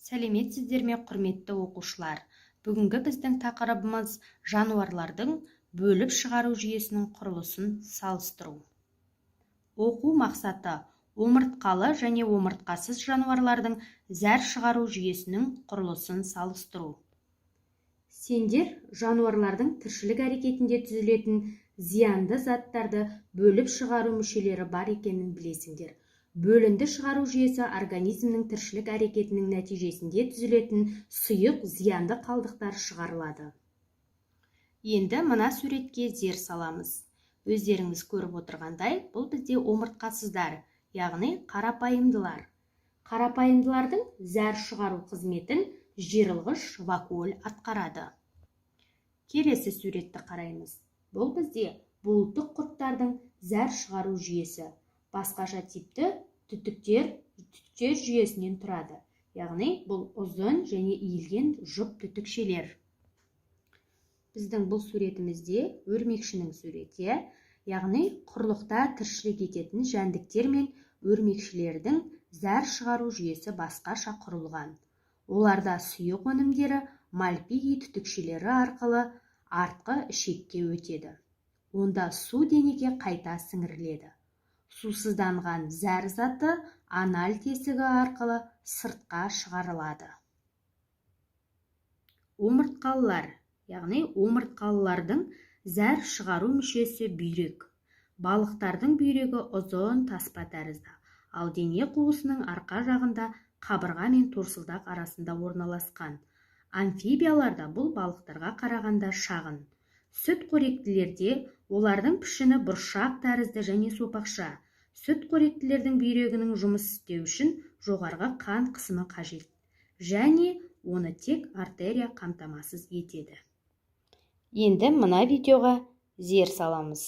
Сәлеметсіздер ме, құрметті оқушылар? Бүгінгі біздің тақырыбымыз жануарлардың бөліп шығару жүйесінің құрылысын салыстыру. Оқу мақсаты омыртқалы және омыртқасыз жануарлардың зәр шығару жүйесінің құрылысын салыстыру. Сендер жануарлардың тіршілік әрекетінде түзілетін зиянды заттарды бөліп шығару мүшелері бар екенін білесіңдер. Бөлінді шығару жүйесі организмнің тіршілік әрекетінің нәтижесінде түзілетін сұйық зиянды қалдықтар шығарылады. Енді мына суретке зер саламыз. Өздеріңіз көріп отырғандай, бұл бізде омыртқасыздар, яғни қарапайымдылар. Қарапайымдылардың зәр шығару қызметін жиырылғыш вакуоль атқарады. Келесі суретті қараймыз. Бұл бізде буылтық құрттардың зәр шығару жүйесі. Басқаша типті түтіктер жүйесінен тұрады. Яғни бұл ұзын және иілген жұп түтікшелер. Біздің бұл суретімізде өрмекшінің суреті, яғни құрлықта тіршілік ететін жәндіктер мен өрмекшілердің зәр шығару жүйесі басқаша құрылған. Оларда сұйық өнімдері мальпигий түтікшелері арқылы артқы ішекке өтеді. Онда су денеге қайта сіңіріледі. Сусызданған зәр заты анал тесігі арқылы сыртқа шығарылады. Омыртқалылар, яғни омыртқалылардың зәр шығару мүшесі бүйрек. Балықтардың бүйрегі ұзын таспа тәрізді, ал дене қуысының арқа жағында қабырға мен торсылдақ арасында орналасқан. Амфибияларда бұл балықтарға қарағанда шағын. Сүтқоректілерде олардың пішіні бұршақ тәрізді және сопақша. Сүтқоректілердің бүйрегінің жұмыс істеу үшін жоғарғы қан қысымы қажет, және оны тек артерия қамтамасыз етеді. Енді мына видеоға зер саламыз.